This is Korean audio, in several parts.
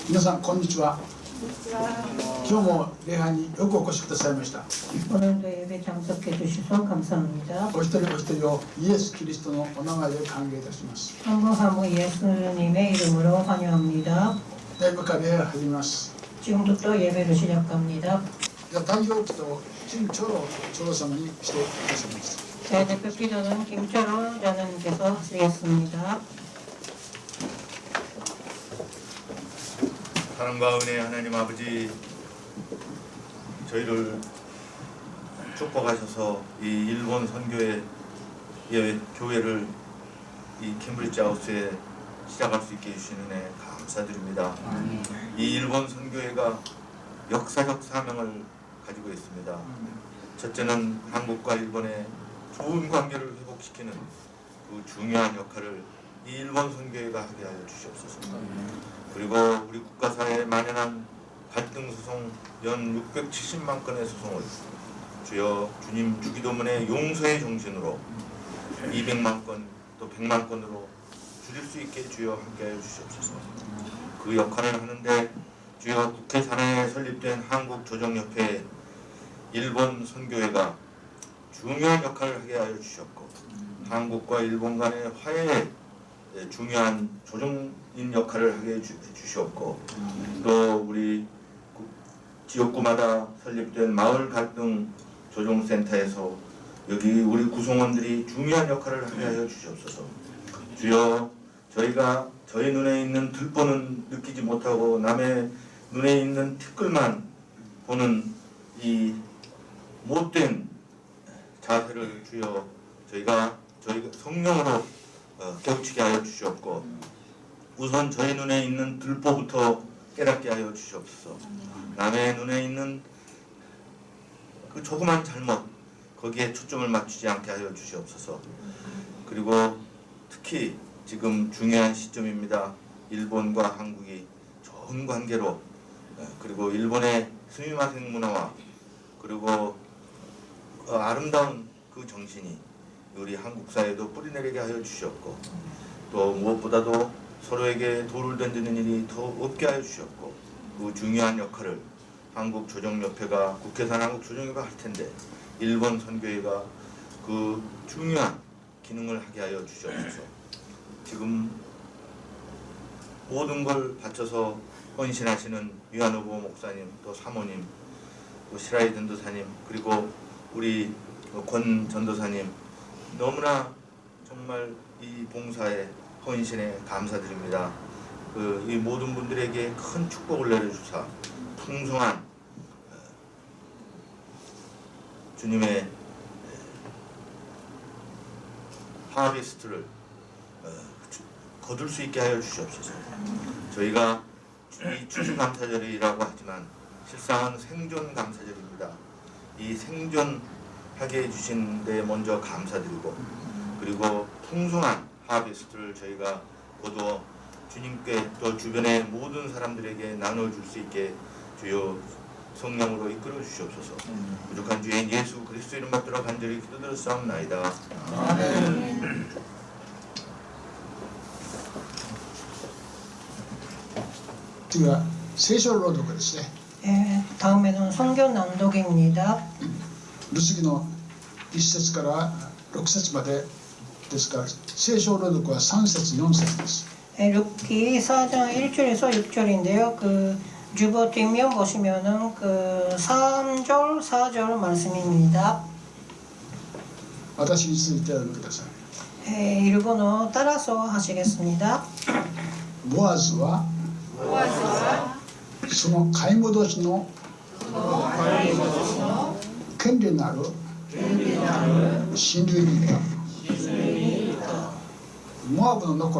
皆さんこんにちは。今日も礼拝によくお越しくださいました。 오늘도 예배 참석해 주셔서 감사합니다. お一人お一人をイエス・キリストのお名前で歓迎いたします。 한 분 한 분 예수님의 이름으로 환영합니다. 今から礼拝を始めます。 지금부터 예배를 시작합니다. 代表祈祷を金長老長老様にしてくださいました。 네, 대표 기도는 김철호 자님께서 하시겠습니다. 사랑과 은혜의 하나님 아버지, 저희를 축복하셔서 이 일본 선교회 교회를 이 캠브리지 하우스에 시작할 수 있게 해주신 은혜 감사드립니다. 이 일본 선교회가 역사적 사명을 가지고 있습니다. 첫째는 한국과 일본의 좋은 관계를 회복시키는 그 중요한 역할을 이 일본 선교회가 하게 하여 주시옵소서. 그리고 우리 국가사회에 만연한 갈등 소송 연 670만 건의 소송을 주여 주님 주기도문의 용서의 정신으로 200만 건 또 100만 건으로 줄일 수 있게 주여 함께하여 주시옵소서. 그 역할을 하는데 주여 국회 산하에 설립된 한국조정협회 일본 선교회가 중요한 역할을 하게 하여 주셨고, 한국과 일본 간의 화해에 중요한 조정인 역할을 하게 해주셨고, 또 우리 지역구마다 설립된 마을 갈등 조정센터에서 여기 우리 구성원들이 중요한 역할을 하게 하여 주시옵소서. 주여, 저희가 저희 눈에 있는 들보는 느끼지 못하고 남의 눈에 있는 티끌만 보는 이 못된 자세를 주여 저희가 성령으로 깨우치게 하여 주시옵고, 우선 저희 눈에 있는 들보부터 깨닫게 하여 주시옵소서. 남의 눈에 있는 그 조그만 잘못, 거기에 초점을 맞추지 않게 하여 주시옵소서. 그리고 특히 지금 중요한 시점입니다. 일본과 한국이 좋은 관계로, 그리고 일본의 스미마생 문화와 그리고 아름다운 그 정신이 우리 한국 사회에도 뿌리내리게 하여 주셨고, 또 무엇보다도 서로에게 돌을 던지는 일이 더 없게 하여 주셨고, 그 중요한 역할을 한국조정협회가 국회산 한국조정협회가 할 텐데 일본 선교회가 그 중요한 기능을 하게 하여 주시옵소서. 지금 모든 걸 바쳐서 헌신하시는 위안후보 목사님, 또 사모님, 또 시라이 전도사님, 그리고 우리 권 전도사님, 너무나 정말 이 봉사에 헌신에 감사드립니다. 이 모든 분들에게 큰 축복을 내려주사 풍성한 주님의 하비스트를 거둘 수 있게 하여 주시옵소서. 저희가 이 추수감사절이라고 하지만 실상은 생존 감사절입니다. 이 생존하게 해주신 데 먼저 감사드리고, 그리고 풍성한 하비스트를 저희가 거두어 주님께 또 주변의 모든 사람들에게 나눠줄 수 있게 주여 성령으로 이끌어 주시옵소서. 부족한 주인 예수 그리스도 이름 받들어 간절히 기도드렸사옵나이다. 아멘. 次は聖書朗読ですね。 다음에는 성경 낭독입니다. ルツギの1節から6節までですから、聖書朗読は3節4節です。 룻기 4장 1절에서 6절인데요. 그 주보 뒷면 보시면은 그 3절 4절 말씀입니다. 私についてお読みください。 일본어 따라서 하시겠습니다. ボアズはその買い戻しの権利なる親類にいた。モアブの野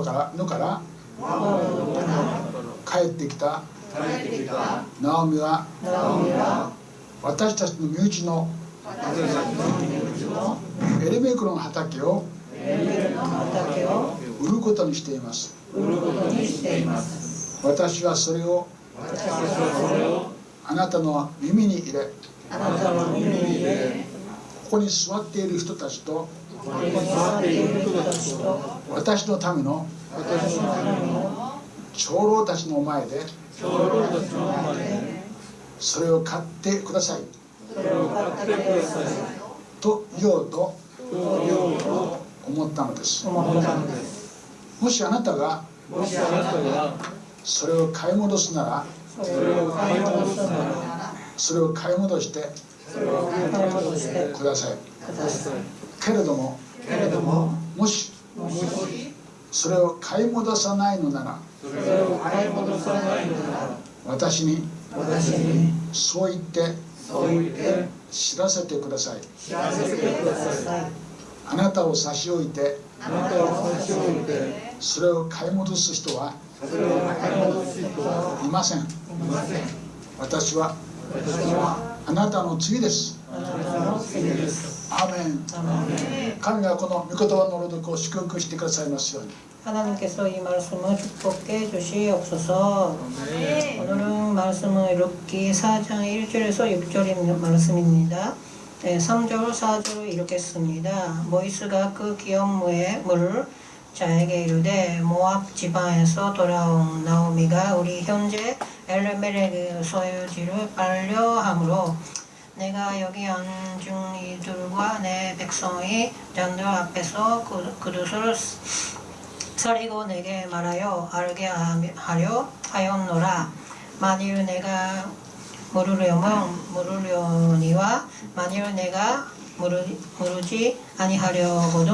から帰ってきたナオミは私たちの身内のエレメクロの畑を売ることにしています。私はそれをあなたの耳に入れ、ここに座っている人たちと私のための長老たちの前でそれを買ってくださいと言おうと思ったのです。もしあなたがそれを買い戻すならそれを買い戻してください。けれどももしそれを買い戻さないのなら私にそう言って知らせてください。あなたを差し置いてそれを買い戻す人はいません。私はあなたの次です。アーメン。神がこの御言葉の朗読を祝福してくださいますように。 하나님께서 이 말씀을 축복해 주시옵소서. 오늘은 말씀은 룻기 4장 1절에서 6절의 말씀입니다. 3절, 4절을 읽겠습니다. 모이스가 그 기업무의 물을 자에게 이르되 모압 지방에서 돌아온 나오미가 우리 형제 엘레멜렉의 소유지를 빨려함으로 내가 여기 앉은 이들과 내 백성이 잔들 앞에서 그릇을 서리고 내게 말하여 알게 하려 하였노라. 만일 내가 물으려니와 만일 내가 물으지 아니하려거든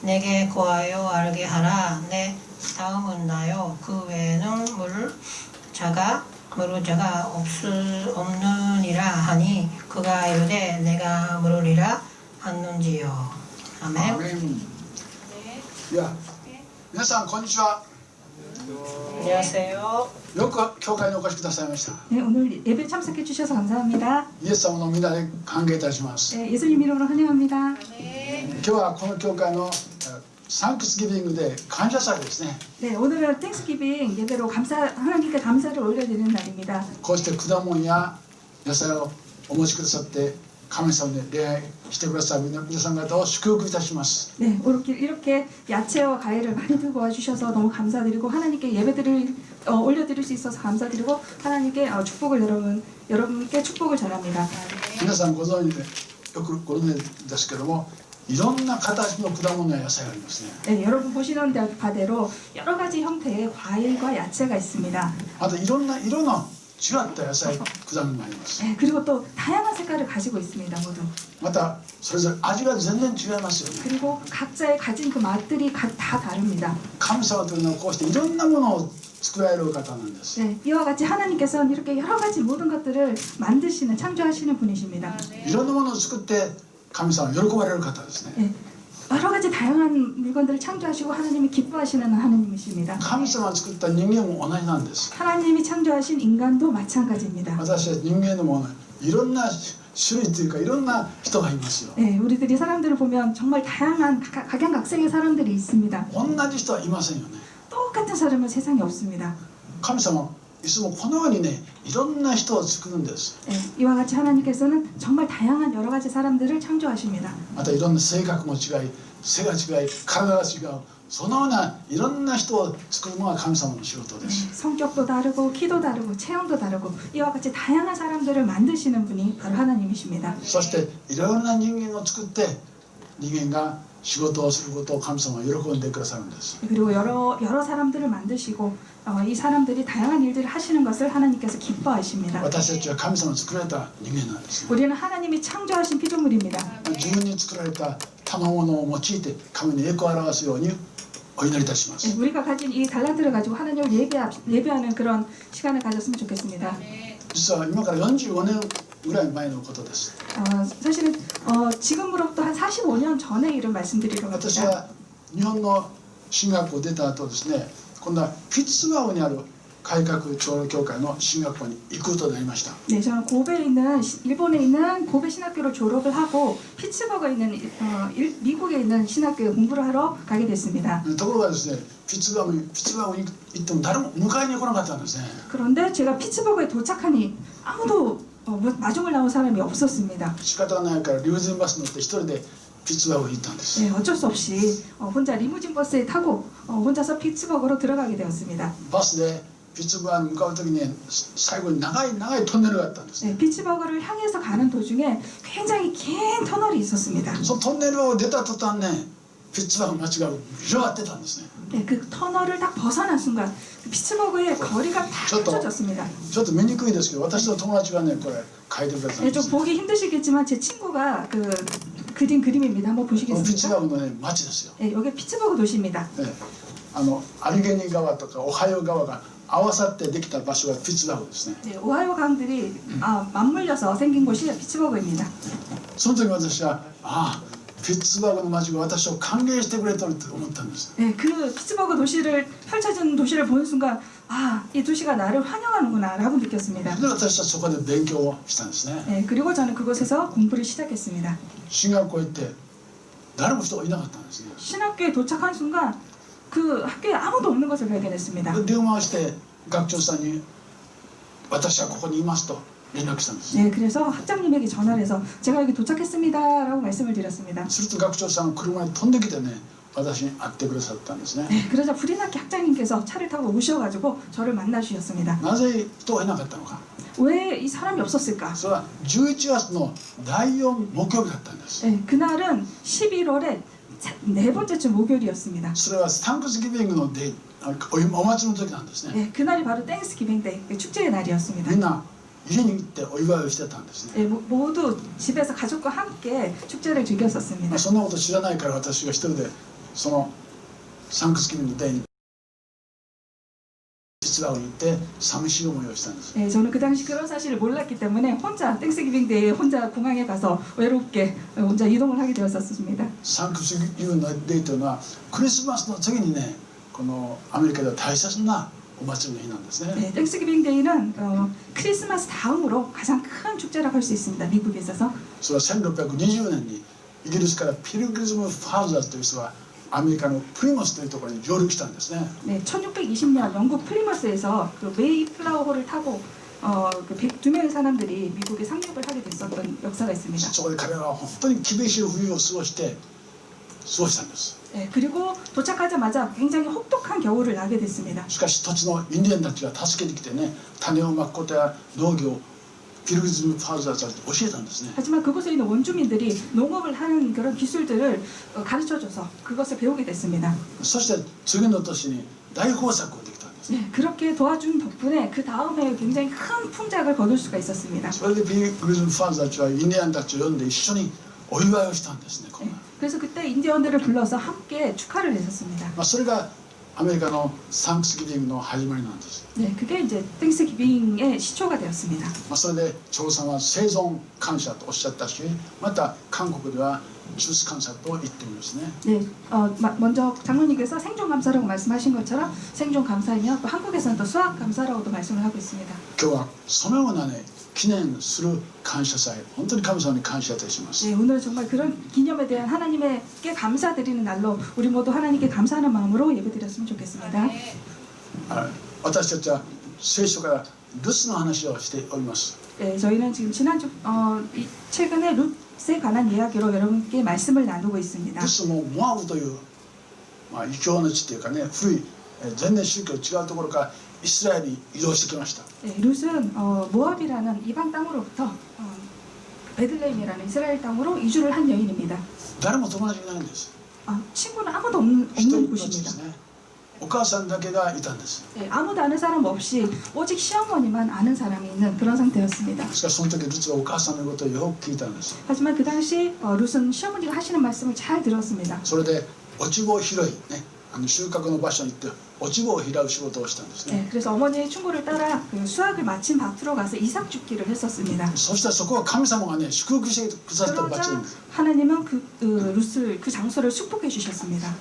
내게 구하여 알게 하라. 내 다음은 나요. 그 외에는 물을 자가 없느니라 하니 그가 이르되 내가 물으리라 하는지요. 아멘. 아멘. 야, 皆さんこんにちは。 안녕하세요. よく教会にお越しくださいました。 네, 오늘 예배 참석해 주셔서 감사합니다. イエス様の皆で歓迎いたします。 네, 예수님 이름으로 환영합니다. 今日はこの教会のサンクスギビングで感謝祭ですね。 네, 오늘은 땡스기빙 예배로 하나님께 감사를 올려드리는 날입니다. こうして果物や野菜をお持ちくださって神様に礼拝してくださる皆さん方を祝福いたします。 네, 이렇게 야채와 과일을 많이 들고 와주셔서 너무 감사드리고 하나님께 예배들을 올려드릴 수 있어서 감사드리고 하나님께 축복을 여러분께 축복을 전합니다. 皆さんご存知でよくご存知ですけども、いろんな形の果物や野菜がありますね。 네, 여러분 보시는 바대로 여러 가지 형태의 과일과 야채가 있습니다. あといろんな色の違った野菜、果物もあります。 네, 그리고 또 다양한 색깔을 가지고 있습니다, 모두. またそれぞれ味が全然違いますよね。 그리고 각자의 가진 그 맛들이 다 다릅니다. 神様というのはこうしていろんなものを作られる方なんです。 네, 이와 같이 하나님께서는 이렇게 여러 가지 모든 것들을 만드시는 창조하시는 분이십니다. いろんなものを作って神様は喜ばれる方ですね。 네, 여러 가지 다양한 물건들을 창조하시고 하나님이 기뻐하시는 하나님이십니다. 神様が作った人間も同じなんです。 하나님이 창조하신 인간도 마찬가지입니다. 私たち人間のものいろんな種類というかいろんな人がいますよ。 네, 우리들이 사람들을 보면 정말 다양한 각양각색의 사람들이 있습니다. 同じ人はいませんよね。 똑같은 사람은 세상에 없습니다. 神様いつもこのようにね、いろんな人を作るんです。 네, 이와 같이 하나님께서는 정말 다양한 여러 가지 사람들을 창조하십니다. またいろんな性格も違い、背が違い、体が違う、そのようないろんな人を作るのが神様の仕事です。 성격도 다르고 키도 다르고 체형도 다르고 이와 같이 다양한 사람들을 만드시는 분이 바로 하나님이십니다. そしていろいろな人間を作って人間が仕事をすることを神様は喜んでくださるんです。 그리고 여러 사람들을 만드시고 이 사람들이 다양한 일들을 하시는 것을 하나님께서 기뻐하십니다. 私たちは神様に作られた人間なんです。 우리는 하나님이 창조하신 피조물입니다. 自分に作られた賜物を用いて神に栄光を表すようにお祈りいたします。 우리가 가진 이 달란트를 가지고 하나님을 예배하는 그런 시간을 가졌으면 좋겠습니다. 実は今から45年ぐらい前のことです。 사실은 지금으로부터 한 45년 전의 일을 말씀드리려고 私 합니다. は日本の進学校出た後ですね、今度はピッツバーグにある改革長老教会の進学校に行くことになりました。 네, 저는 고베에 있는 일본에 있는 고베 신학교를 졸업을 하고 피츠버그에 있는 미국에 있는 신학교에 공부를 하러 가게 됐습니다. ところがですね、ピッツバーグに行っても誰も迎えに来なかったんですね。 그런데 제가 피츠버그에 도착하니 아무도 마중을 나온 사람이 없었습니다. 仕方がないからリムジンバス乗って一人でピッツバーグに行ったんです。 네, 어쩔 수 없이 혼자 리무진 버스에 타고 혼자서 피츠버그로 들어가게 되었습니다. バスでピッツバーグに向かう時に最後に長いトンネルがあったんですね。 네, 피츠버그를 향해서 가는 도중에 굉장히 긴 터널이 있었습니다. そのトンネルを出た途端ね、ピッツバーグの街が広がってたんですね。 네, 그 터널을 딱 벗어난 순간 그 피츠버그의 거리가 다 저도- 펼쳐졌습니다. ちょっと見にくいですけど、私の友達がね、これ書いてくれたん 네, で 좀 す。 보기 힘드시겠지만 제 친구가 그 그린 그림입니다. 한번 ピッツ 보시겠습니까? バーグのね、街ですよ。 네, 여기 피츠버그 도시입니다. ね、アルゲニ川とかオハイオ川が合わさってできた場所がピッツバーグですね。 네, 오하이오 강들이 맞물려서 생긴 곳이 피츠버그입니다. その時私は、ああ、ピッツバーグの街が私を歓迎してくれてると思ったんです。 네, 그 피츠버그 도시를 펼쳐진 도시를 보는 순간 이 도시가 나를 환영하는구나라고 느꼈습니다. で私はそこで勉強をしたんですね。 네, 그리고 저는 그곳에서 공부를 시작했습니다. 進学校行って誰も人がいなかったんですね。 신학교에 도착한 순간 그 학교에 아무도 없는 것을 발견했습니다. で電話をして学長さんに「私はここにいます」と連絡したんです。 네, 그래서 학장님에게 전화를 해서 제가 여기 도착했습니다라고 말씀을 드렸습니다. すると学長さんが車に飛んできてね、私に会ってくださったんですね。 네, 그러자 불인학기 학장님께서 차를 타고 오셔가지고 저를 만나 주셨습니다. なぜ人がいなかったのか。 왜 이 사람이 없었을까? それは11月の第4木曜日だったんです。 네, 그날은 11월의 네 번째 주 목요일이었습니다. それはサンクスギビングのデイ、お祭りの時なんですね。 네, 그날이 바로 땡스기빙 데이, 축제의 날이었습니다. みんな家に行ってお祝いをしてたんですね。 네, 모두 집에서 가족과 함께 축제를 즐겼었습니다. そんなこと知らないから私が一人でそのサンクスギビングのデイにピッツバーグに行って寂しい思いをしたんです。 네, 저는 그 당시 그런 사실을 몰랐기 때문에 혼자 땡스기빙 데이에 혼자 공항에 가서 외롭게 혼자 이동을 하게 되었었습니다. サンクスギビングのデイというのはクリスマスの次にね、このアメリカでは大切なお祭りの日なんですね。 네, 땡스기빙 데이는 크리스마스 다음으로 가장 큰 축제라고 할 수 있습니다. 미국에 있어서. それは1620年にイギリスからピルグリズム・ファーザーという人がアメリカのプリモスというところに上陸したんですね。 네, 1620년 영국 플리머스에서 그 메이플라워호를 타고 그 102명의 사람들이 미국에 상륙을 하게 됐었던 역사가 있습니다. そこで彼らは本当に厳しい冬を過ごしたんです。 네, 그리고 도착하자마자 굉장히 혹독한 겨울을 나게 됐습니다. しかし土地のインディアンたちが助けに来てね、種をまくことや農業をピルグリズム・ファーザーたちに教えたんですね。 하지만 그곳에 있는 원주민들이 농업을 하는 그런 기술들을 가르쳐줘서 그것을 배우게 됐습니다. そして次の年に大豊作ができたんです。 네, 그렇게 도와준 덕분에 그 다음에 굉장히 큰 풍작을 거둘 수가 있었습니다. それでピルグリズム・ファーザーたちはインディアンたちを呼んで一緒にお祝いをしたんですね。 네, 그래서 그때 인디언들을 불러서 함께 축하를 했었습니다. それがアメリカのサンクスギビングの始まりなんです。 네, 그게 이제 땡스기빙의 시초가 되었습니다. それで長さんは生存感謝とおっしゃったし、また韓国ではジュース感謝と言ってるんですね。 네, 먼저 장로님께서 생존 감사라고 말씀하신 것처럼 생존 감사이며 또 한국에서는 또 수학 감사라고도 말씀을 하고 있습니다. 今日はそのようなね、記念する感謝祭、本当に神様に感謝いたします。 네, 오늘 정말 그런 기념에 대한 하나님께 감사드리는 날로 우리 모두 하나님께 감사하는 마음으로 예배드렸으면 좋겠습니다. 私たちは聖書からルスの話をしております。 네, 저희는 지금 지난주 최근에 룻에 관한 이야기로 여러분께 말씀을 나누고 있습니다. ルスもモアブという、異教の地というかね、古い全然宗教違うところからイスラエルに移動してきました。 네, 룻은 모압이라는 이방 땅으로부터 베들레헴이라는 이스라엘 땅으로 이주를 한 여인입니다. 誰も友達いないんです。 친구는 아무도 없는 一人ぼっちで 곳입니다. すね。お母さんだけがいたんです。 네, 아무도 아는 사람 없이 오직 시어머니만 아는 사람이 있는 그런 상태였습니다. しかしその時ルツはお母さんのことをよく聞いたんです。 하지만 그 당시 룻은 시어머니가 하시는 말씀을 잘 들었습니다. それで落ち葉を拾いね、収穫の場所に行って落ち葉を拾う仕事をしたんですね。 네, 그래서 어머니의 충고를 따라 그 수확을 마친 밭으로 가서 이삭 줍기를 했었습니다. そしたらそこは神様がね、祝福してくださった場所 그러자 なんです。 하나님은 룻을 그 장소를 축복해 주셨습니다.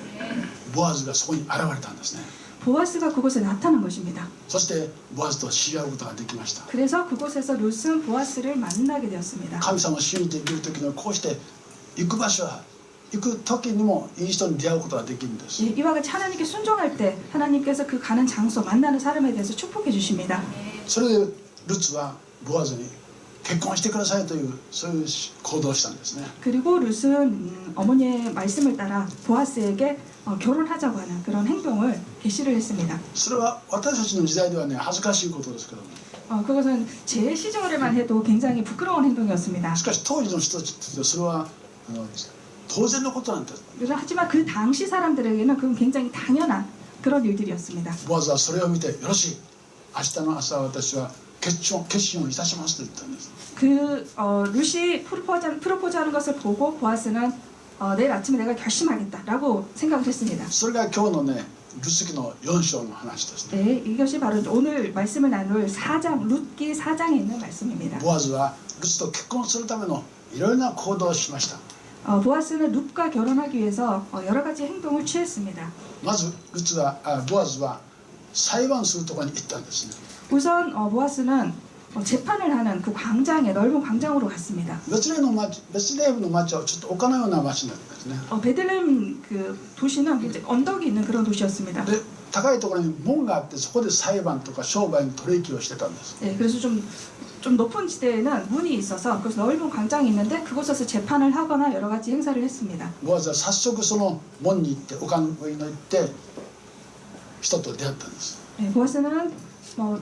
ボアズがそこに現れたんですね。 보아스가 그곳에 나타난 것입니다. そしてボアズと知り合うことができました。 그래서 그곳에서 룻은 보아스를 만나게 되었습니다. 神様を信じて生きる時のこうして行く場所は行く時にもいい人に出会うことができるんです。 이와 같이 하나님께 순종할 때 하나님께서 그 가는 장소 만나는 사람에 대해서 축복해 주십니다. それでルツはボアズに結婚してくださいというそういう行動をしたんですね。 그리고 룻은 어머니의 말씀을 따라 보아스에게 결혼하자고 하는 그런 행동을 개시를 했습니다. それは私たちの時代ではね恥ずかしいことですけども、 그것은 제 시절에만 해도 굉장히 부끄러운 행동이었습니다. しかし当時の人たちにとってそれは当然のことなんです。 하지만 그 당시 사람들에게는 그건 굉장히 당연한 그런 일들이었습니다. ボアズはそれを見てよろしい、明日の朝私は決心をいたしますと言ったんです。 룻이 프로포즈하는 것을 보고 보아스는 내일 아침에 내가 결심하겠다라고 생각을 했습니다. それが今日のねルツ記の4章の話ですね。 네, 이것이 바로 오늘 말씀을 나눌 4장 룻기 4장에 있는 말씀입니다. ボアズはルツと結婚するためのいろいろな行動をしました。 보아스는 룻과 결혼하기 위해서 여러 가지 행동을 취했습니다. まずボアズは裁判するところに行ったんですね。 우선 보아스는 재판을 하는 그 광장에 넓은 광장으로 갔습니다. ベツレヘムの町はちょっと丘のような町なんですね。 베들레헴 그 도시는 굉장히 언덕이 있는 그런 도시였습니다. で高いところに門があってそこで裁判とか商売の取引をしてたんです。 네, 그래서 좀 높은 지대에는 문이 있어서 그래서 넓은 광장이 있는데 그곳에서 재판을 하거나 여러 가지 행사를 했습니다. ボアズは早速その門に行って丘の上に行って人と出会ったんです。 네, 보아스는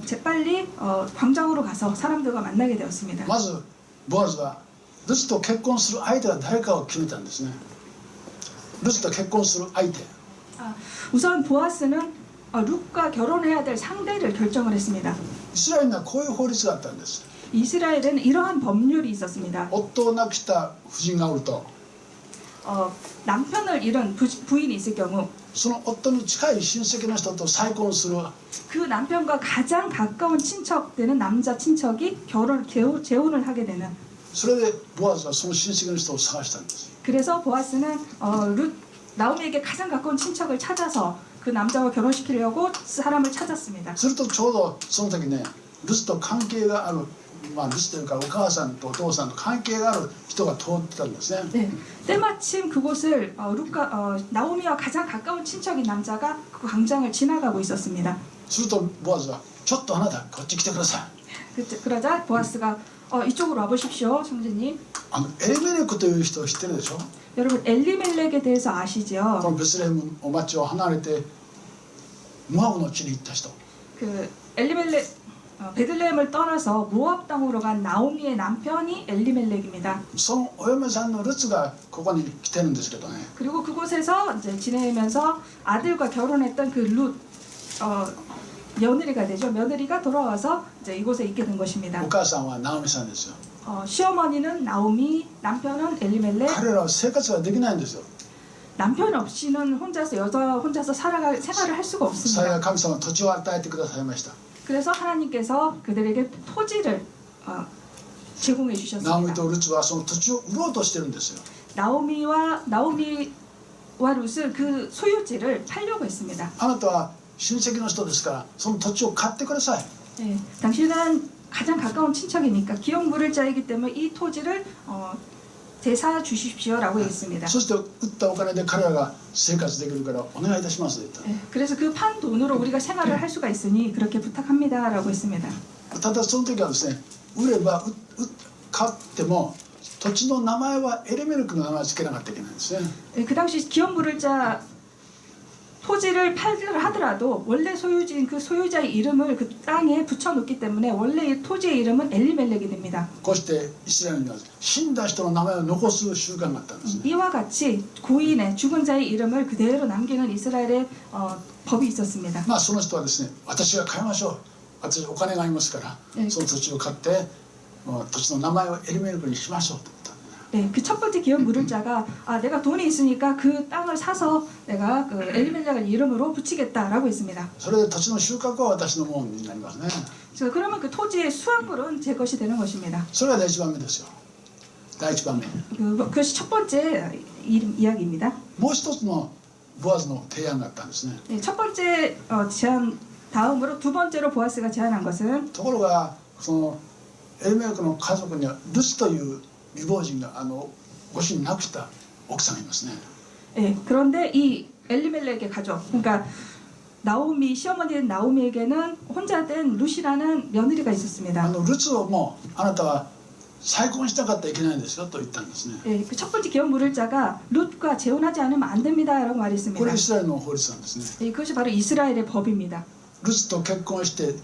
재빨리 광장으로 가서 사람들과 만나게 되었습니다. まずボアズはルツと結婚する相手が誰かを決めたんですね。ルツと結婚する相手、 우선 보아스는 룻과 결혼해야 될 상대를 결정을 했습니다. イスラエルにはこういう法律があったんです。 이스라엘에는 이러한 법률이 있었습니다. 夫を亡くした夫人がおると 남편을 잃은 부인이 있을 경우 その夫に近い親戚の人と再婚する。 그 남편과 가장 가까운 친척 되는 남자 친척이 재혼을 하게 되는. それでボアズはその親戚の人を探したんです。 그래서 보아스는 나오미에게 가장 가까운 친척을 찾아서 그 남자와 결혼시키려고 사람을 찾았습니다. するとちょうどその時ねルツと関係がある、ルツというかお母さんとお父さんと関係がある人が通ってたんですね。 네, 때마침 그곳을 나오미와 가장 가까운 친척인 남자가 그 광장을 지나가고 있었습니다. するとボアズはちょっとあなたこっち来てください。 그러자 보아스가 이쪽으로 와보십시오, 형제님. エリメレクという人を知ってるでしょ。 여러분 엘리멜렉에 대해서 아시죠? このベツレヘムの町を離れてモアブの地に行った人。 그 베들레헴을 떠나서 모압 땅으로 간 나오미의 남편이 엘리멜렉입니다. そのお嫁さんのルツがここに来てるんですけどね。 그리고 그곳에서 이제 지내면서 아들과 결혼했던 그 룻 며느리가 되죠. 며느리가 돌아와서 이제 이곳에 있게 된 것입니다. お母さんはナオミさんですよ。 시어머니는 나오미, 남편은 엘리멜렉. 彼らは生活ができないんですよ。 남편 없이는 여자 혼자서 생활을 할 수가 幸い 없습니다. 神様は土地を与えてくださいました。 그래서 하나님께서 그들에게 토지를 제공해 ナオミ 주셨습니다. とルツはその土地を売ろうとしてるんですよ。 나오미와 룻은 그 소유지를 팔려고 했습니다. あなたは親戚の人ですからその土地を買ってください。 네, 당신은 가장 가까운 친척이니까 기억 물을 자이기 때문에 이 토지를 되사 주십시오라고 했습니다. そして売ったお金で彼らが生活できるからお願いいたしますと言っ 네, 그래서 그 판 돈으로 우리가 생활을 할 수가 있으니 그렇게 부탁합니다라고 했습니다. た。ただその時はですね売れば買っても土地の名前はエリメレクの名前を付けなかったといけないんですね。 네, 그 당시 기업 물을 자 토지를 팔려 하더라도 원래 소유지인 그 소유자의 이름을 그 땅에 붙여놓기 때문에 원래 이 토지의 이름은 엘리멜렉이 됩니다. こうしてイスラエルには死んだ人の名前を残す習慣があったんですね。 이와 같이 고인의 죽은 자의 이름을 그대로 남기는 이스라엘의 법이 있었습니다. その人はですね私が買いましょう、私お金がありますからその土地を買って土地の名前をエリメレクにしましょうと言った。 네, 그 첫 번째 기업 물을 자가 내가 돈이 있으니까 그 땅을 사서 내가 그 엘리멜렉을 이름으로 붙이겠다라고 했습니다. それで土地の収穫は私のものになりますね。 그러면 그 토지의 수확물은 제 것이 되는 것입니다. それが第一番目ですよ。第一番目。 그것이 첫 번째 이야기입니다. もう一つのボアズの提案があったんですね。 네, 첫 번째 제안 다음으로 두 번째로 보아스가 제안한 것은 ところがそのエリメレクの家族にはルツという未亡人がご主人亡くした奥さんがいますね。 네, 그런데 이 엘리멜렉의 가족, 그러니까 나오미 시어머니인 나오미에게는 혼자 된 룻이라는 며느리가 있었습니다. ルツをもうあなたは再婚しなかったらいけないんですよと言ったんですね。 예, 그 첫 번째 기업 물을 자가 룻과 재혼하지 않으면 안 됩니다라고 これ 말했습니다. イスラエルの法律なんですね。 예, 그것이 바로 이스라엘의 법입니다. ルツと結婚して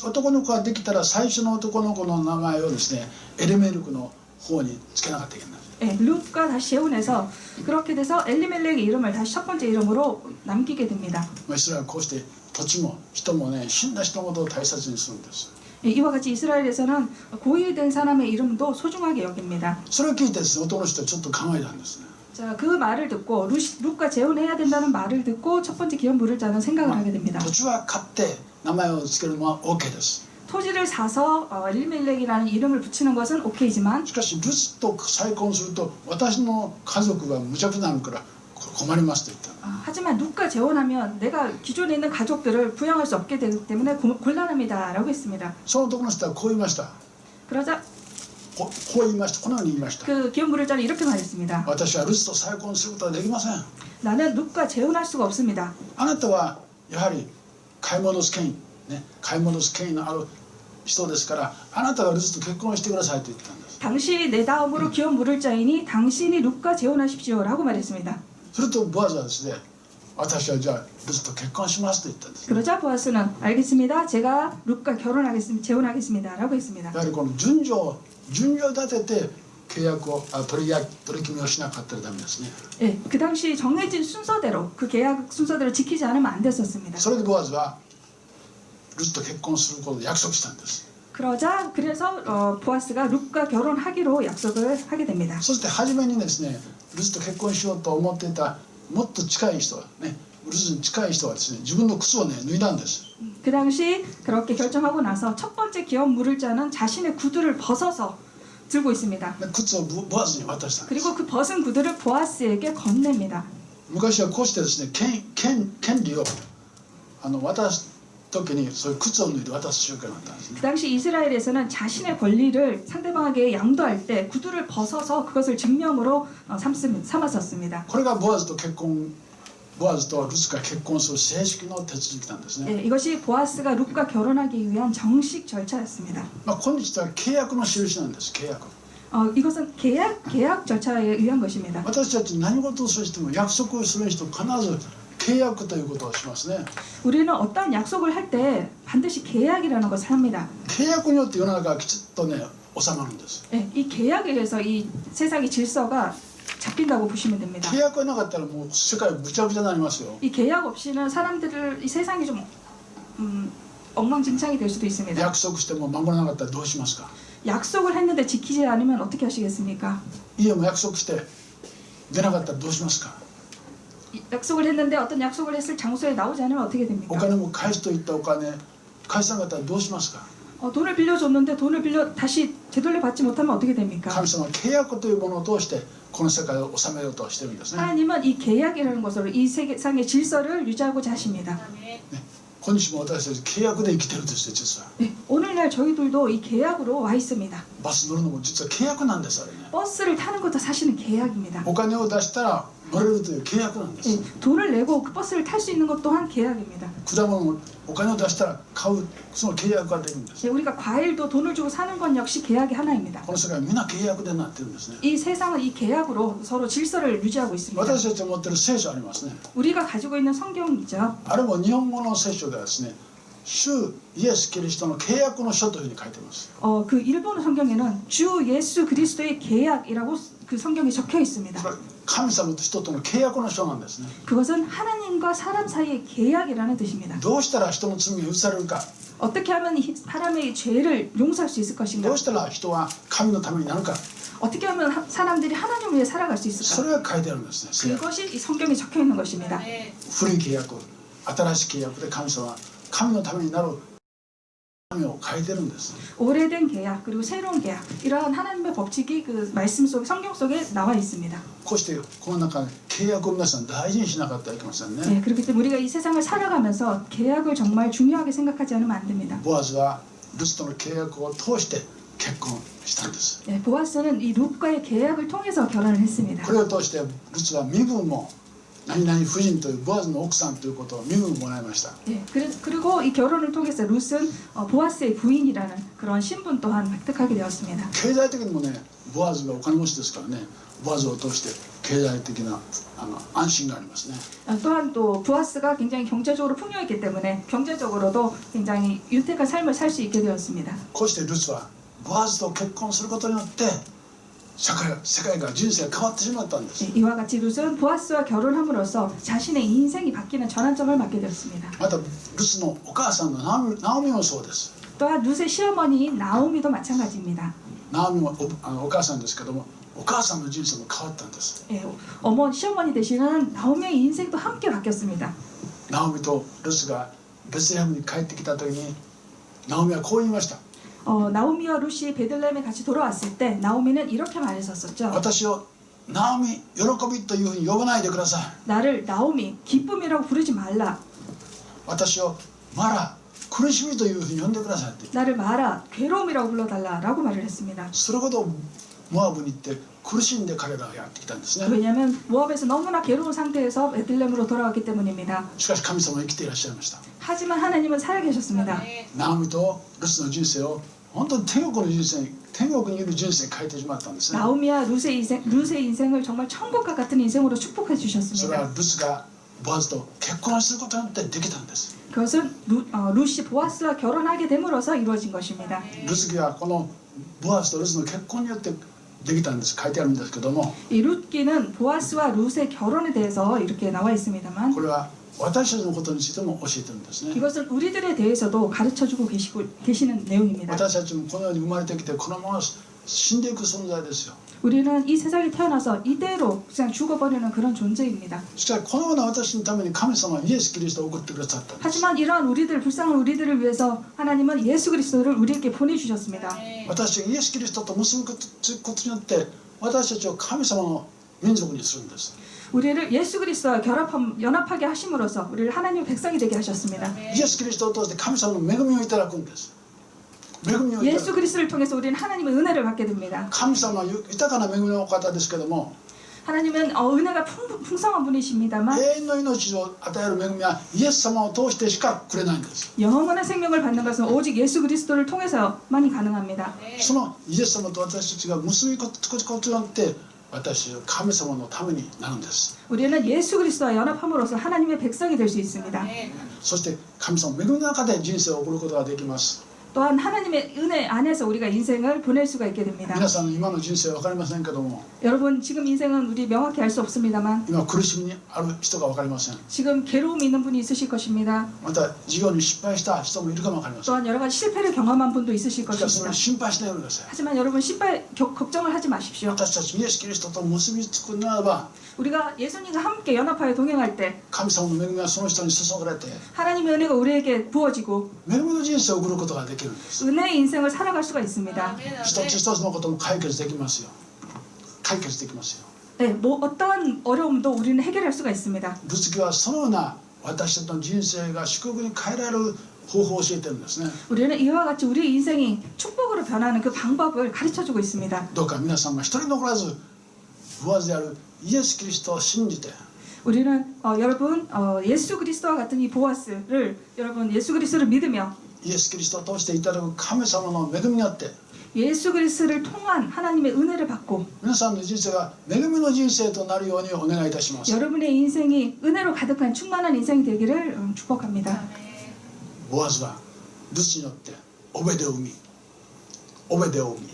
男の子ができたら最初の男の子の名前をですねエリメルクの方につけなかったらいけない。 예, 룻과 다시 재혼해서 그렇게 돼서 엘리멜렉의 이름을 다시 첫 번째 이름으로 남기게 됩니다. イスラエルはこうして土地も人もね死んだ人のことを大切にするんです。 예, 이와 같이 이스라엘에서는 고일된 사람의 이름도 소중하게 여깁니다. それを聞いてですね男の人はちょっと考えたんですね。 자, 그 말을 듣고 룻과 재혼해야 된다는 말을 듣고 첫 번째 기업 물을 자는 생각을 하게 됩니다. 土地は買って名前を付けるのは OK です。 토지를 사서 엘리멜렉이라는 이름을 붙이는 것은 오케이지만 しかしルツと再婚すると私の家族が無茶苦になるから困りますと言った。 하지만 룻과 재혼하면 내가 기존에 있는 가족들을 부양할 수 없게 되기 때문에 곤란합니다라고 했습니다. その男の人はこう言いました。 그러자 こう言いました。このように言いました。 그 기업 물을 자는 이렇게 말했습니다. 私はルツと再婚することはできません。 나는 룻과 재혼할 수가 없습니다. あなたはやはり買い戻す権威、ね、買い戻す権威のある人ですからあなたがルツと結婚してくださいと言ったんです。 당신이 내 다음으로 기업 물을 자이니 당신이 룻과 재혼하십시오라고 말했습니다. するとボアズはですね私はじゃあルツと結婚しますと言ったんです、ね。 그러자 보아스는 알겠습니다. 제가 룻과 결혼하겠습니다. 재혼하겠습니다라고 했습니다. やはりこの順序を立てて契約を取り決めをしなかったらダメですね。 예, 그 당시 정해진 순서대로 그 계약 순서대로 지키지 않으면 안 됐었습니다. それでボアズはルツと結婚することを約束したんです。 그래서 보아스가 룻과 결혼하기로 약속을 하게 됩니다. そして初めにですねルツと結婚しようと思っていたもっと近い人はねルツに近い人はですね自分の靴をね脱いだんです。 그 당시 그렇게 결정하고 나서 첫 번째 기업 물을 자는 자신의 구두를 벗어서 들고 있습니다. で靴をボアズに渡したんです。 그리고 그 벗은 구두를 보아스에게 건넵니다. 昔はこうしてですね権利を渡す時にそういう靴を脱いで渡す習慣があったんですね。 그 당시 이스라엘에서는 자신의 권리를 상대방에게 양도할 때 구두를 벗어서 그것을 증명으로 삼았었습니다. これがボアズとルツが結婚する正式の手続きなんですね。 예, 이것이 보아스가 룻과 결혼하기 위한 정식 절차였습니다. 今日は契約の印なんです。契約。 이것은 계약 절차에 의한 것입니다. 私たち何事をする人も約束をする人必ず契約ということをしますね。 우리는 어떤 약속을 할 때 반드시 계약이라는 것을 합니다. 契約によって世の中がきちっとね収まるんです。 예, 이 계약에 의해서 이 세상의 질서가 잡힌다고 보시면 됩니다. 契約がなかったらもう世界むちゃくちゃになりますよ。 이 계약 없이는 이 세상이 좀 엉망진창이 될 수도 있습니다. 約束しても守らなかったらどうしますか。 약속을 했는데 지키지 않으면 어떻게 하시겠습니까? 家も約束して出なかったらどうしますか。 약속을 했는데 어떤 약속을 했을 장소에 나오지 않으면 어떻게 お 됩니까? 金も返すと言ったお金返さなかったらどうしますか。 돈을 빌려줬는데 돈을 다시 되돌려 받지 못하면 어떻게 됩니까? 神様は契約というものを通してこの世界を治めようとしてるんですね。 하나님은 이 계약이라는 것으로 이 세상의 질서를 유지하고자 하십니다. 今日も私たち契約で生きてるんですよ実は。 네, 오늘날 저희들도 이 계약으로 와 있습니다. バス乗るのも実は契約なんですあれね。 버스를 타는 것도 사실은 계약입니다. お金を出したら乗れるという契約なんです。 돈을 내고 그 버스를 탈 수 있는 것 또한 계약입니다. 果物もお金を出したら買うその契約ができるんです。 우리가 과일도 돈을 주고 사는 건 역시 계약의 하나입니다. この世界は皆契約でなってるんですね。 이 세상은 이 계약으로 서로 질서를 유지하고 있습니다. 私たちが持ってる聖書ありますね。 우리가 가지고 있는 성경이죠. あれも日本語の聖書ではですね主イエス・キリストの契約の書というふうに書いています。 그 일본어 성경에는 주 예수 그리스도의 계약이라고 그 성경에 적혀 있습니다. それは神様と人との契約の書なんですね。 그것은 하나님과 사람 사이의 계약이라는 뜻입니다. どうしたら人の罪が許されるか、 어떻게 하면 사람의 죄를 용서할 수 있을 것인가? どうしたら人は神のためになるか、 어떻게 하면 사람들이 하나님을 위해 살아갈 수 そ 있을까? れが書いてあるんですね。聖約 그것이 이 성경에 적혀 있는 것입니다. 古い契約、新しい契約で神様は神のためになる神を書いてるんです。 오래된 계약 그리고 새로운 계약 이러한 하나님의 법칙이 그 말씀 속 성경 속에 나와 있습니다. こうしてこの中で契約を皆さん大事にしなかったらいけませんね。 네, 그렇기 때문에 우리가 이 세상을 살아가면서 계약을 정말 중요하게 생각하지 않으면 안 됩니다. ボアズはルツとの契約を通して結婚したんです。 네, 보아스는 이 룻과의 계약을 통해서 결혼을 했습니다. これを通してルツは身分も何々夫人というボアズの奥さんということを身分をもらいました。 예, 그리고 이 결혼을 통해서 룻은 보아스의 부인이라는 그런 신분 또한 획득하게 되었습니다. 経済的にもね、ボアズがお金持ちですからね、ボアズを通して経済的な安心がありますね。 또한 또 보아스가 굉장히 경제적으로 풍요했기 때문에 경제적으로도 굉장히 윤택한 삶을 살 수 있게 되었습니다. こうしてルツはボアズと結婚することによって世界が人生が変わってしまったんです。 이와 같이 룻은 보아스와 결혼함으로써 자신의 인생이 바뀌는 전환점을 맞게 되었습니다. またルツのお母さんのナオミもそうです。 또한 룻의 시어머니인 나오미도 마찬가지입니다. ナオミもお母さんですけども、お母さんの人生も変わったんです。 예, 시어머니 되시는 나오미의 인생도 함께 바뀌었습니다. ナオミとルツがベツレヘムに帰ってきた時にナオミはこう言いました。 나오미와 룻이 베들레헴에 같이 돌아왔을 때 나오미는 이렇게 말했었죠. 私をナオミ喜びというふうに呼ばないでください。 나를 나오미 기쁨이라고 부르지 말라. 私をマラ苦しみというふうに呼んでくださいって。 나를 마라 괴로움이라고 불러달라라고 말을 했습니다. それほどモアブに行って苦しんで彼らがやってきたんですね。 왜냐하면 모압에서 너무나 괴로운 상태에서 베들레헴으로 돌아왔기 때문입니다. しかし神様は生きていらっしゃいました。 하지만 하나님은 살아계셨습니다. ナオミとルツの人生を本当に天国の人生、天国にいる人生に変えてしまったんですね。 나오미와 룻의 인생을 정말 천국과 같은 인생으로 축복해 それは 주셨습니다. ルツがボアズと結婚することによってできたんです。 그것은 룻이 보아스와 결혼하게 됨으로써 이루어진 것입니다. ルツがこのボアズとルツの結婚によってできたんです。書いてあるんですけども、 이 룻기는 보아스와 룻의 결혼에 대해서 이렇게 나와 있습니다만 これは私たちのことについても教えてるんですね。 이것은 우리들에 대해서도 가르쳐주고 계시는 내용입니다. 私たちもこの世に生まれてきてこのまま死んでいく存在ですよ。 우리는 이 세상에 태어나서 이대로 그냥 죽어버리는 그런 존재입니다. しかしこのような私のために神様はイエス・キリストを送ってくださったんです。 하지만 이러한 불쌍한 우리들을 위해서 하나님은 예수 그리스도를 우리에게 보내주셨습니다. 私がイエス・キリストと結ぶことによって私たちを神様の民族にするんです。 우리를 예수 그리스도와 연합하게 하심으로써 우리를 하나님의 백성이 되게 하셨습니다. イエス・キリストを通して神様の恵みをいただくんです。恵みをいただ 예수 く。 그리스도를 통해서 우리는 하나님의 은혜를 받게 됩니다. 神様は豊かな恵みのお方ですけども、 하나님은 은혜가 풍성한 분이십니다만 永遠の命を与える恵みはイエス様を通してしかくれないんです。 영원한 생명을 받는 것은 오직 예수 그리스도를 통해서만이 가능합니다. そのイエス様と私たちが結びつくことによって私は神様のためになるんです。 우리는 예수 그리스도와 연합함으로써 하나님의 백성이 될 수 있습니다. そして神様の恵みの中で人生を送ることができます。 또한 하나님의 은혜 안에서 우리가 인생을 보낼 수가 있게 됩니다. 皆さんの今の人生は分かりませんけども、 여러분 지금 인생은 우리 명확히 알 수 없습니다만 今苦しみにある人が分かりません。 지금 괴로움이 있는 분이 있으실 것입니다. また事業に失敗した人もいるかも分かりません。 또한 여러 가지 실패를 경험한 분도 있으실 しかしそれ 것입니다. 心配しないでください。 하지만 여러분 걱정을 하지 마십시오. 私たちイエス・キリストと結びつくならば 우리가 예수님과 함께 연합하여 동행할 때 神様の恵みがその人に注がれて 하나님의 은혜가 우리에게 부어지고 恵みの人生を送ることができるんです。 은혜의 인생을 살아갈 수가 있습니다. 一つ一つのことも解決できますよ。解決できますよ。 네, 어떠한 어려움도 우리는 해결할 수가 있습니다. ルツキはそのような私たちの人生が祝福に変えられる方法を教えてるんですね。 우리는 이와 같이 우리 인생이 축복으로 변하는 그 방법을 가르쳐주고 있습니다. どうか皆さんが一人残らずボアズであるイエス・キリストを信じて 우리는 여러분 예수 그리스도와 같은 이 보아스를 여러분 예수 그리스도를 믿으며 イエス・キリストを通していただく神様の恵みによって 예수 그리스도를 통한 하나님의 은혜를 받고 皆さんの人生が恵みの人生となるようにお願いいたします。 여러분의 인생이 은혜로 가득한 충만한 인생이 되기를 축복합니다. ボアズはルツによってオベデを生みオベデを生み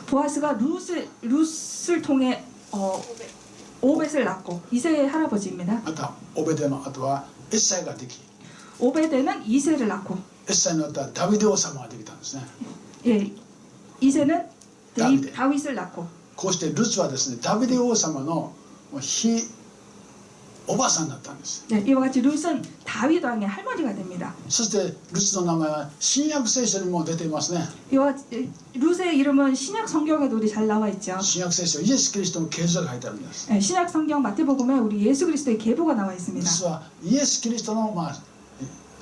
보아스가 룻을 통해 오벳을 낳고 이세의 할아버지입니다. またオベデの後はエッサイができ 오베드는 이세를 낳고 エッサイの後はダビデ王様ができたんですね。 예, 이세는 다윗. 다윗을 낳고 こうしてルツはですねダビデ王様のひおばあさんだったんです。 네, 이와 같이 룻은 다윗 왕의 할머니가 됩니다. そしてルツの名前は新約聖書にも出ていますね。 룻의 이름은 신약 성경에도 우리 잘 나와 있죠. 新約聖書イエス・キリストの系図が書いてあるんです。 네, 신약 성경 마태복음에 우리 예수 그리스도의 계보가 나와 있습니다. 実はイエス・キリストの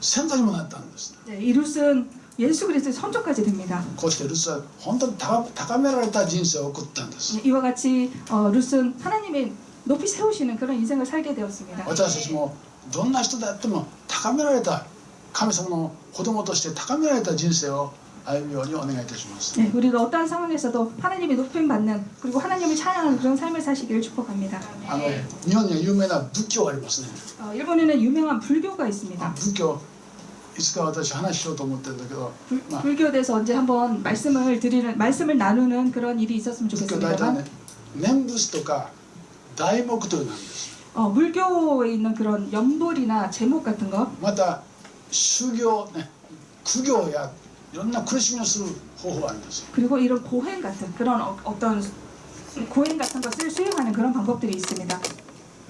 先祖にもなったんです。 네, 이 룻은 예수 그리스도의 선조까지 됩니다. こうしてルツは本当に高められた人生を送ったんです。 네, 이와 같이 룻은 하나님의 높이 세우시는 그런 인생을 살게 되었습니다. 私たちもどんな人であっても高められた神様の子供として高められた人生を歩むようにお願いいたします。 네, 우리가 어떠한 상황에서도 하나님이 높임 받는 그리고 하나님을 찬양하는 그런 삶을 사시기를 축복합니다. 日本には有名な仏教がありますね。 일본에는 유명한 불교가 있습니다. 仏教いつか私話しようと思ってるんだけど、 불교에 대해서 언제 한번 말씀을 나누는 그런 일이 있었으면 仏教大体 좋겠습니다만 ね念仏とか題目というなんです。 물교에 있는 그런 연불이나 제목 같은 거 また修行ね苦行やいろんな苦しみをする方法があるんです。 그리고 이런 고행 같은 그런 어떤 고행 같은 것을 수행하는 그런 방법들이 있습니다.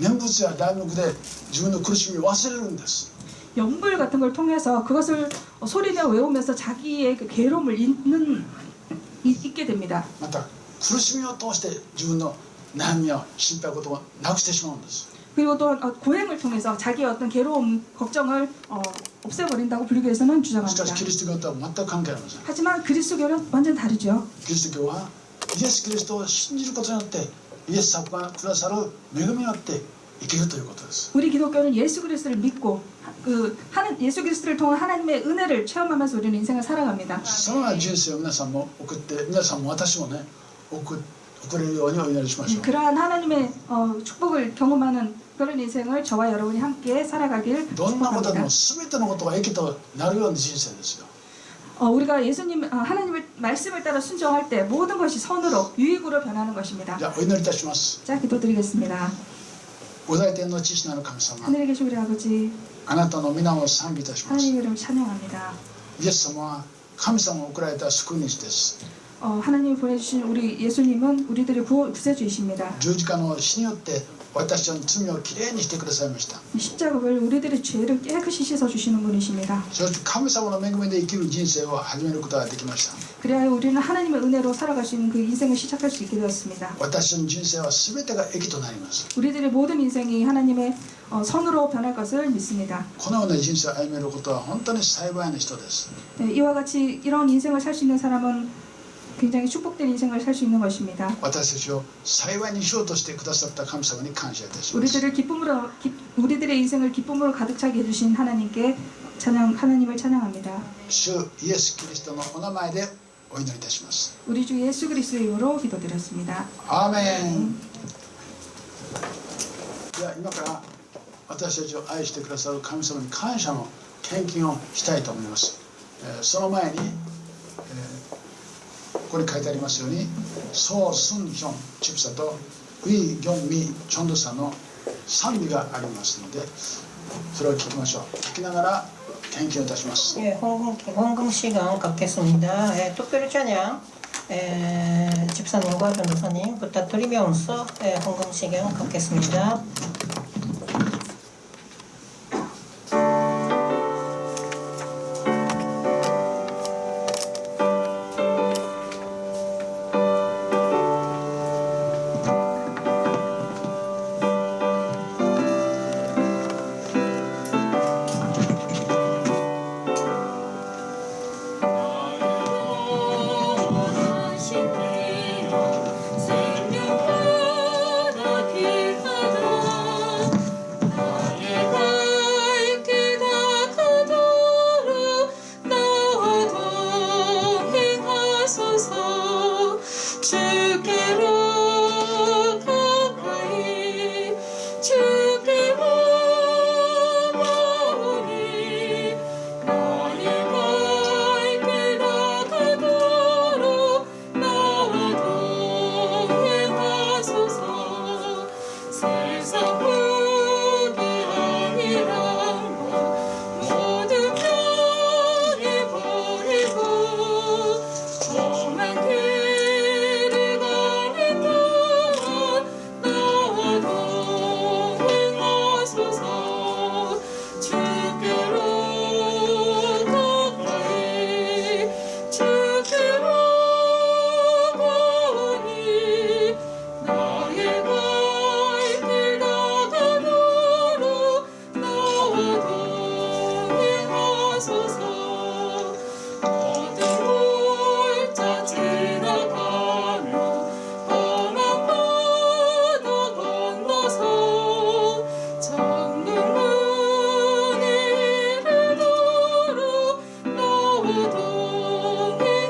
念仏や題目で自分の苦しみを忘れるんです。 연불 같은 걸 통해서 그것을 소리내어 외우면서 자기의 그 괴로움을 잊게 됩니다. また苦しみを通して自分の悩みや心配事をなくしてしまうんです。 그리고 또 고행을 통해서 자기의 어떤 괴로움, 걱정을 없애버린다고 불교에서는 しかし 주장합니다. キリスト教とは全く関係ありません。 하지만 그리스도교는 완전 다르죠. キリスト教はイエス・キリストを信じることによってイエス様がくださる恵みによって生きるということです。 우리 기독교는 예수 그리스도를 믿고 예수 그리스도를 통한 하나님의 은혜를 체험하면서 우리는 인생을 살아갑니다. そのような人生を皆さんも送って皆さんも私もね送れるようにお祈りしましょう。 그러한 하나님의 축복을 경험하는 그런 인생을 저와 여러분이 함께 살아가길 どんなことでも 축복합니다. 全てのことが益となるような人生ですよ。 우리가 하나님의 말씀을 따라 순종할 때 모든 것이 선으로 유익으로 변하는 것입니다. じゃあお祈りいたします。 자, 기도드리겠습니다. ご在天の父なる神様、 하늘에 계신 우리 아버지, あなたの皆を賛美いたします。 하나님의 이름을 찬양합니다. イエス様は神様を送られた救い主です。 하나님이 보내주신 우리 예수님은 우리들의 구세주이십니다. 十字架の死によって私たちの罪をきれいにしてくださいました。 십자가를 우리들의 죄를 깨끗이 씻어주시는 분이십니다. そして神様の恵みで生きる人生を始めることができました。 그래야 우리는 하나님의 은혜로 살아갈 수 있는 그 인생을 시작할 수 있게 되었습니다. 私たちの人生は全てが益となります。 우리들의 모든 인생이 하나님의 선으로 변할 것을 믿습니다. このような人生を歩めることは本当に幸いな人です。 이와 같이 이런 인생을 살 수 있는 사람은 굉장히 축복된 인생을 살 수 있는 것입니다. 私たちを幸いにしようとしてくださった神様に感謝いたします。 우리들의 인생을 기쁨으로 가득 차게 해주신 하나님을 찬양합니다. 主イエス・キリストのお名前でお祈りいたします。 우리 주 예수 그리스도의 이름으로 기도드렸습니다. アーメン。では今から私たちを愛してくださる神様に感謝の献金をしたいと思います。その前に、ここに書いてありますようにソー・スン・ヒョン・チプサとウィ・ギョン・ミ・チョンドさんの賛美がありますのでそれを聞きましょう。聞きながら献金をいたします。 헌금 시간 갖겠습니다. 특별 찬양 집사님과 전도사님 부탁드리면서 헌금 시간 갖겠습니다. 생명보다 귀하다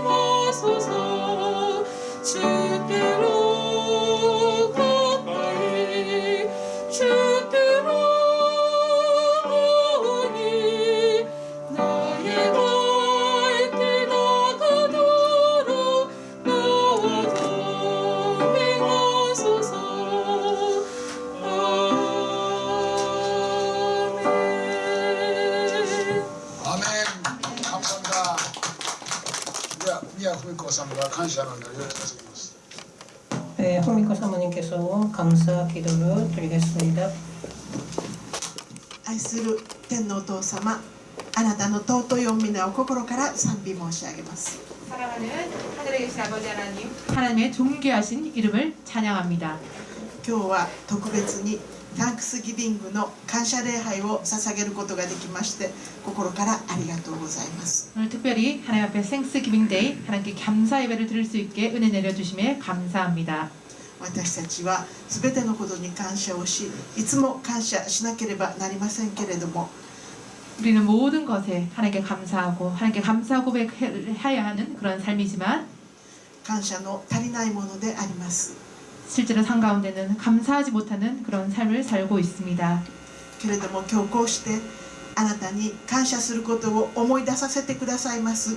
동행하소서 주께로 가까이 주께로 오니 나의 갈 길 나가도록 나와 동행하소서 아멘. 감사합니다. 미야 후미코様が感謝の祈りを捧げます。 홍미코 사모님께서 감사 기도를 드리겠습니다. 愛する天のお父様、あなたの尊い御皆を心から賛美申し上げます。 사랑하는 하늘에 계신 아버지 하나님, 하나님의 존귀하신 이름을 찬양합니다. 今日は特別にサンクスギビングの感謝礼拝を捧げることができまして心からありがとうございます。 오늘 특별히 하나님 앞에 생스기빙데이 하나님께 감사 예배를 드릴 수 있게 은혜 내려주심에 감사합니다. 私たちはすべてのことに感謝をし、いつも感謝しなければなりませんけれども、 우리는 모든 것에 하나님께 감사하고 하나님께 감사 고백해야 하는 그런 삶이지만 感謝の足りないものであります。 실제로 삶 가운데는 감사하지 못하는 그런 삶을 살고 있습니다. けれども今日こうしてあなたに感謝することを思い出させてくださいます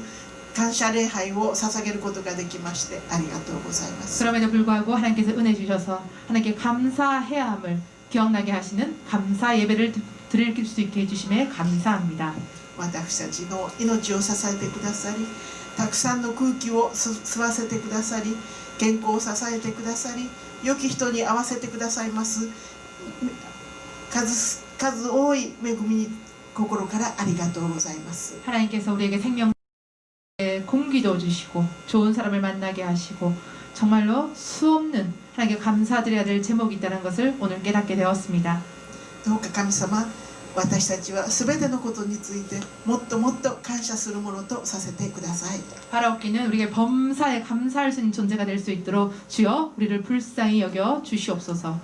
感謝礼拝を捧げることができましてありがとうございます。 그럼에도 불구하고 하나님께서 은혜 주셔서 하나님께 감사해야 함을 기억나게 하시는 감사 예배를 드릴 수 있게 해주심에 감사합니다. 私たちの命を支えてくださり、たくさんの空気を吸わせてくださり、健康を支えてくださり、良き人に合わせてくださいます数多い恵みに心からありがとうございます。 하나님께서 우리에게 생명 공기도 주시고 좋은 사람을 만나게 하시고 정말로 수없는 하나님께 감사드려야 될 제목이 있다는 것을 오늘 깨닫게 되었습니다. どうか神様、私たちはすべてのことについてもっともっと感謝するものとさせてください。 바라옵기는 우리에게 범사에 감사할 수 있는 존재가 될 수 있도록 주여 우리를 불쌍히 여겨 주시옵소서.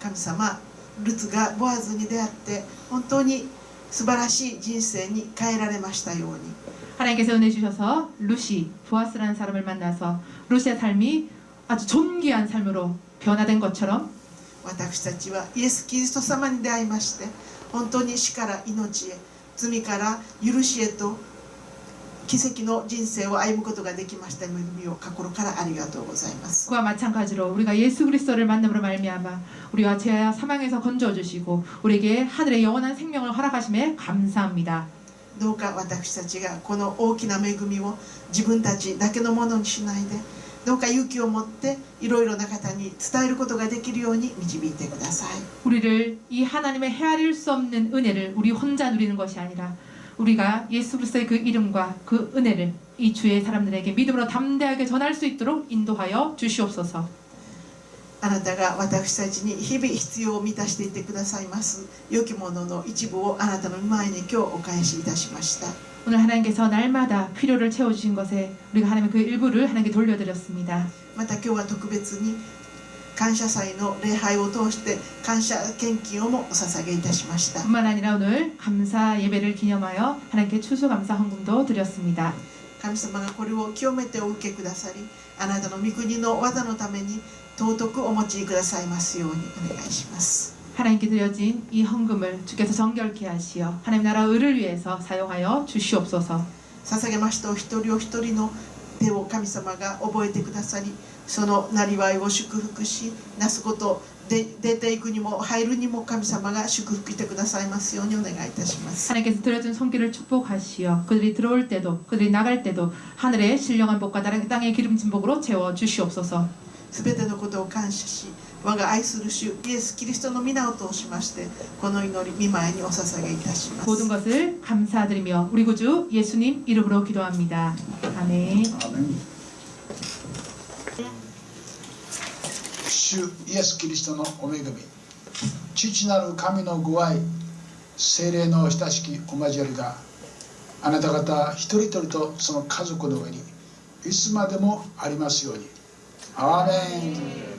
神様、ルツがボアズに出会って本当に素晴らしい人生に変えられましたように、 하나님께서 은혜 주셔서 루시, 보아스라는 사람을 만나서 루시의 삶이 아주 존귀한 삶으로 변화된 것처럼 私たちはイエス・キリスト様に出会いまして本当に死から命へ、罪から許しへと奇跡の人生を歩むことができました恵みを心からありがとうございます。 그와 마찬가지로 우리가 예수 그리스도를 만남으로 말미암아 우리와 죄와 사망에서 건져 주시고 우리에게 하늘의 영원한 생명을 허락하심에 감사합니다. どうか私たちがこの大きな恵みを自分たちだけのものにしないで、どうか勇気を持っていろいろな方に伝えることができるように導いてください。 우리를 이 하나님의 헤아릴 수 없는 은혜를 우리 혼자 누리는 것이 아니라 우리가 예수 그리스도의 그 이름과 그 은혜를 이 주의 사람들에게 믿음으로 담대하게 전할 수 있도록 인도하여 주시옵소서. あなたが私たちに日々必要を満たしていってくださいます良きものの一部をあなたの前に今日お返しいたしました。 오늘 하나님께서 날마다 필요를 채워주신 것에 우리가 하나님의 그 일부를 하나님께 돌려드렸습니다. また今日は特別に感謝祭の礼拝を通して感謝献金をもお捧げいたしました。 뿐만 아니라 오늘 감사 예배를 기념하여 하나님께 추수감사 헌금도 드렸습니다. 神様がこれを清めてお受けくださり、あなたの御国の技のために尊くお持ちくださいますようにお願いします。 하나님께 드려진 이 헌금을 주께서 정결케 하시어 하나님 나라 의를 위해서 사용하여 주시옵소서. 捧げましたお一人お一人の手を神様が覚えてくださり、そのなりわいを祝福し、なすことで出ていくにも入るにも神様が祝福してくださいますようにお願いいたします。 하나님께서 드려준 손길을 축복하시어 그들이 들어올 때도 그들이 나갈 때도 하늘의 신령한 복과 땅의 기름진 복으로 채워 주시옵소서. すべてのことを感謝し、我が愛する主イエス・キリストの皆を通しましてこの祈り御前にお捧げいたします。 모든 것을 감사드리며 우리 구주 예수님 이름으로 기도합니다. 아멘. 아멘. 主イエス・キリストのお恵み、父なる神のご愛、聖霊の親しきお交わりがあなた方一人一人とその家族の上にいつまでもありますように。アーメン。